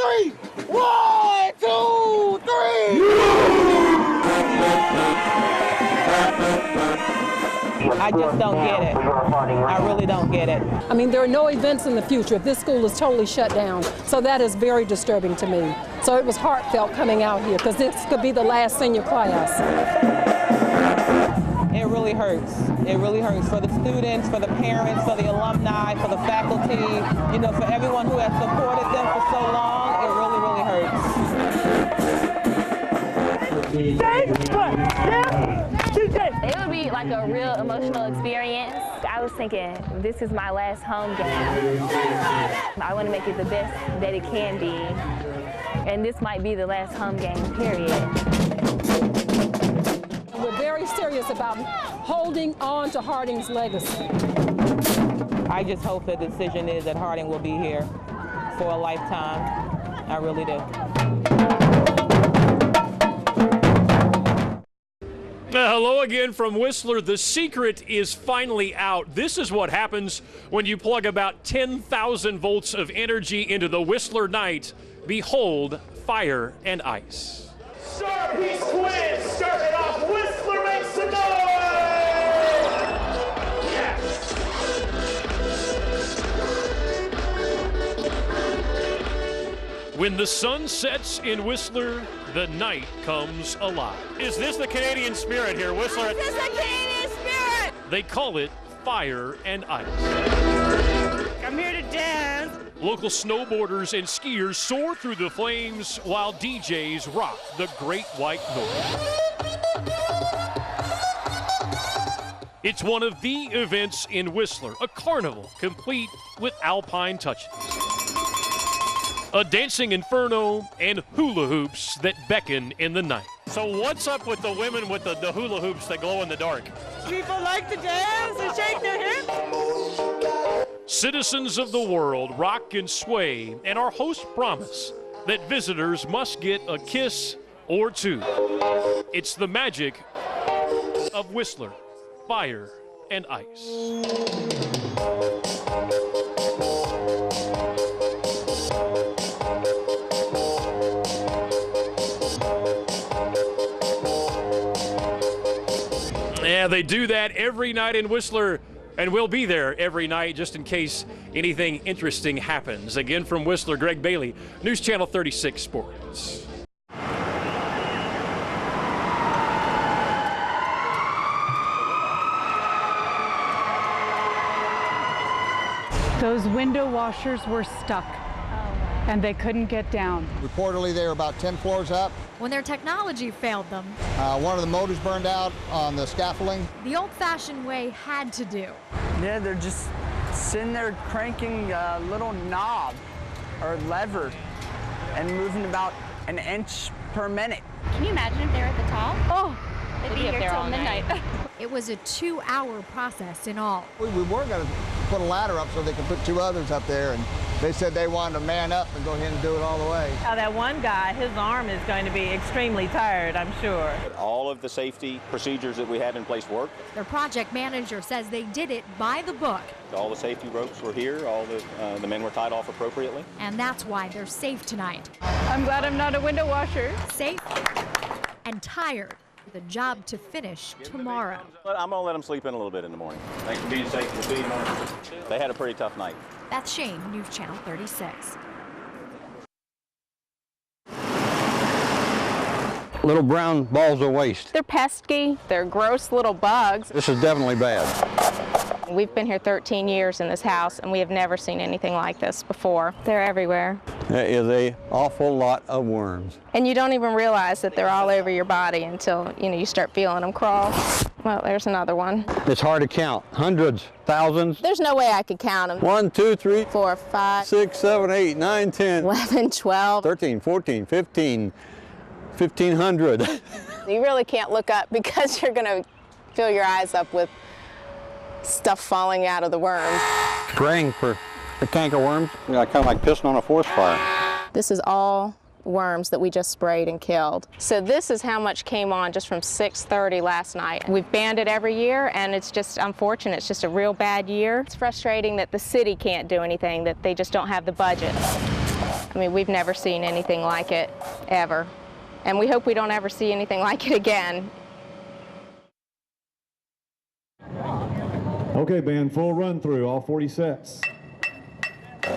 three. 1, 2, 3. I just don't get it. I really don't get it. I mean, there are no events in the future if this school is totally shut down. So that is very disturbing to me. So it was heartfelt coming out here because this could be the last senior class. It really hurts. It really hurts for the students, for the parents, for the alumni, for the faculty, you know, for everyone who has supported them for so long. It really, really hurts. It would be like a real emotional experience. I was thinking, this is my last home game. I want to make it the best that it can be. And this might be the last home game, period. We're very serious about holding on to Harding's legacy. I just hope the decision is that Harding will be here for a lifetime. I really do. Hello again from Whistler. The secret is finally out. This is what happens when you plug about 10,000 volts of energy into the Whistler night. Behold, fire and ice. Sharpies twins starting off. Whistler makes some noise! Yes! When the sun sets in Whistler, the night comes alive. Is this the Canadian spirit here, Whistler? This is the Canadian spirit! They call it fire and ice. I'm here to dance. Local snowboarders and skiers soar through the flames while DJs rock the Great White North. It's one of the events in Whistler, a carnival complete with alpine touches. A dancing inferno and hula hoops that beckon in the night. So what's up with the women with the hula hoops that glow in the dark? People like to dance and shake their hips. Citizens of the world rock and sway, and our hosts promise that visitors must get a kiss or two. It's the magic of Whistler, fire and ice. Yeah, they do that every night in Whistler, and we'll be there every night just in case anything interesting happens. Again from Whistler, Greg Bailey, News Channel 36 Sports. Those window washers were stuck, and they couldn't get down. Reportedly, they were about 10 floors up. When their technology failed them, one of the motors burned out on the scaffolding. the old-fashioned way had to do. Yeah, they're just sitting there cranking a little knob or lever and moving about an inch per minute. Can you imagine if they were at the top? Oh, They'd be here till midnight. it was a 2-hour process in all. We were going to put a ladder up so they could put 2 others up there, and they said they wanted to man up and go ahead and do it all the way. Now that one guy, his arm is going to be extremely tired, I'm sure. All of the safety procedures that we had in place worked. Their project manager says they did it by the book. All the safety ropes were here. All the men were tied off appropriately. And that's why they're safe tonight. I'm glad I'm not a window washer. Safe and tired. The job to finish tomorrow. I'm going to let them sleep in a little bit in the morning. Thanks for being safe. We'll see you tomorrow. They had a pretty tough night. Beth Shane, News Channel 36. Little brown balls of waste. They're pesky. They're gross little bugs. This is definitely bad. We've been here 13 years in this house, and we have never seen anything like this before. They're everywhere. There is an awful lot of worms. And you don't even realize that they're all over your body until, you start feeling them crawl. Well, there's another one. It's hard to count. Hundreds, thousands. There's no way I could count them. 1, 2, 3, 4, 5, 6, 7, 8, 9, 10, 11, 12, 13, 14, 15, 1,500. You really can't look up because you're going to fill your eyes up with stuff falling out of the worms. Spraying for the canker worms, kind of like pissing on a forest fire. This is all worms that we just sprayed and killed. So this is how much came on just from 6:30 last night. We've banned it every year, and it's just unfortunate. It's just a real bad year. It's frustrating that the city can't do anything, that they just don't have the budget. I mean, we've never seen anything like it, ever. And we hope we don't ever see anything like it again. Okay, band, full run through, all 40 sets.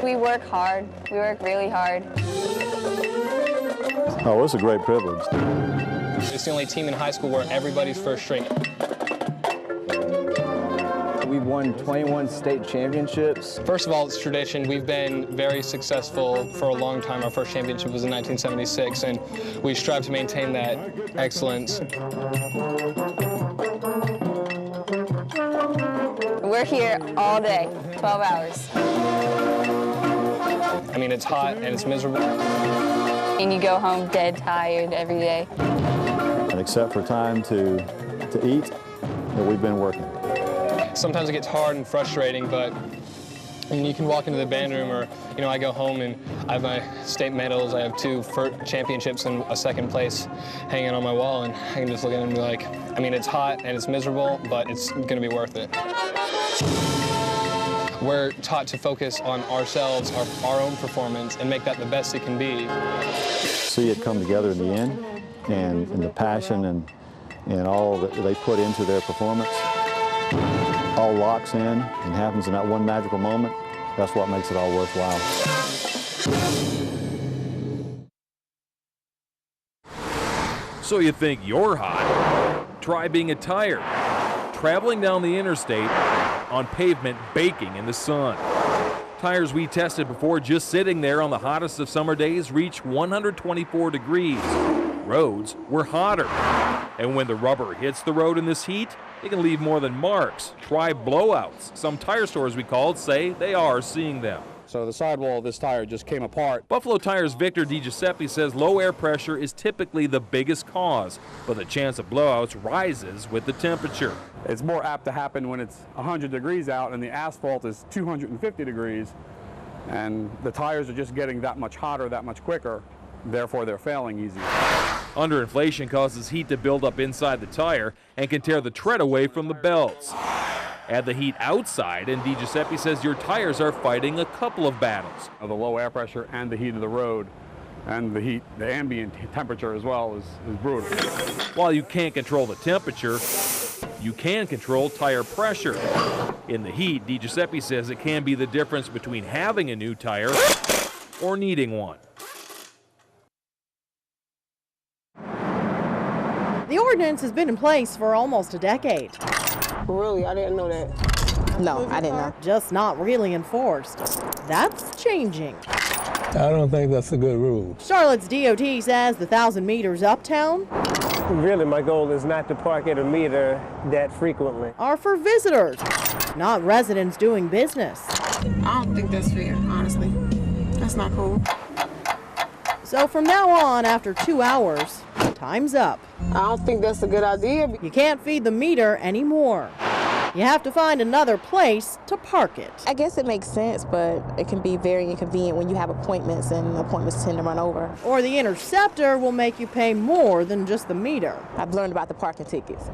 We work hard. We work really hard. Oh, it's a great privilege. It's the only team in high school where everybody's first string. We've won 21 state championships. First of all, it's tradition. We've been very successful for a long time. Our first championship was in 1976, and we strive to maintain that excellence. We're here all day, 12 hours. I mean, it's hot and it's miserable. And you go home dead tired every day. And except for time to eat, we've been working. Sometimes it gets hard and frustrating, but I mean, you can walk into the band room, or I go home and I have my state medals. I have 2 championships and a second place hanging on my wall, and I can just look at it and be like, I mean, it's hot and it's miserable, but it's going to be worth it. We're taught to focus on ourselves, our own performance, and make that the best it can be. See it come together in the end, and the passion and all that they put into their performance all locks in and happens in that one magical moment. That's what makes it all worthwhile. So you think you're hot? Try being a tire. Traveling down the interstate on pavement baking in the sun. Tires we tested before just sitting there on the hottest of summer days reached 124 degrees. Roads were hotter. And when the rubber hits the road in this heat, it can leave more than marks. Try blowouts. Some tire stores we called say they are seeing them. So the sidewall of this tire just came apart. Buffalo Tire's Victor DiGiuseppe says low air pressure is typically the biggest cause, but the chance of blowouts rises with the temperature. It's more apt to happen when it's 100 degrees out and the asphalt is 250 degrees, and the tires are just getting that much hotter, that much quicker, therefore they're failing easier. Underinflation causes heat to build up inside the tire and can tear the tread away from the belts. Add the heat outside, and DiGiuseppe says your tires are fighting a couple of battles. The low air pressure and the heat of the road and the ambient temperature as well is brutal. While you can't control the temperature, you can control tire pressure. In the heat, DiGiuseppe says it can be the difference between having a new tire or needing one. The ordinance has been in place for almost a decade. Really? I didn't know that. No, I didn't know. Just not really enforced. That's changing. I don't think that's a good rule. Charlotte's DOT says the 1,000 meters uptown really my goal is not to park at a meter that frequently. Are for visitors, not residents doing business. I don't think that's fair, honestly. That's not cool. So from now on, after 2 hours, time's up. I don't think that's a good idea. You can't feed the meter anymore. You have to find another place to park it. I guess it makes sense, but it can be very inconvenient when you have appointments and appointments tend to run over. Or the interceptor will make you pay more than just the meter. I've learned about the parking tickets.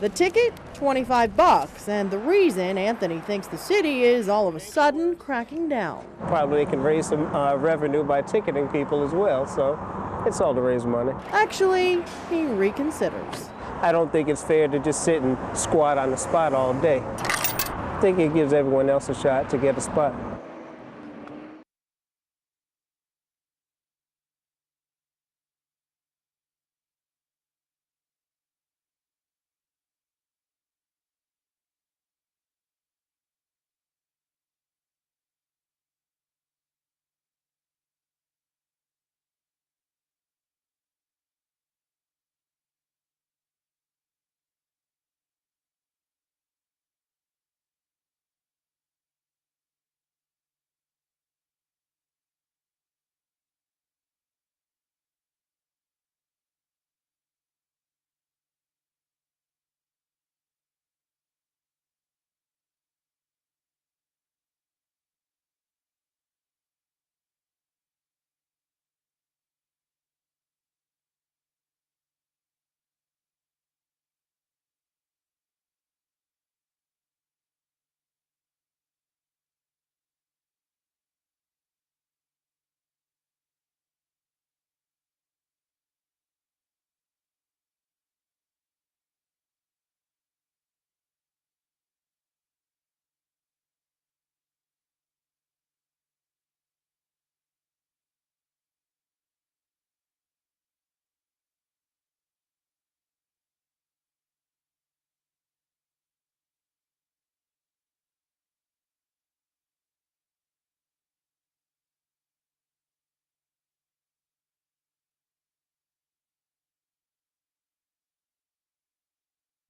The ticket, $25, and the reason Anthony thinks the city is all of a sudden cracking down. Probably can raise some revenue by ticketing people as well, so it's all to raise money. Actually, he reconsiders. I don't think it's fair to just sit and squat on the spot all day. I think it gives everyone else a shot to get a spot.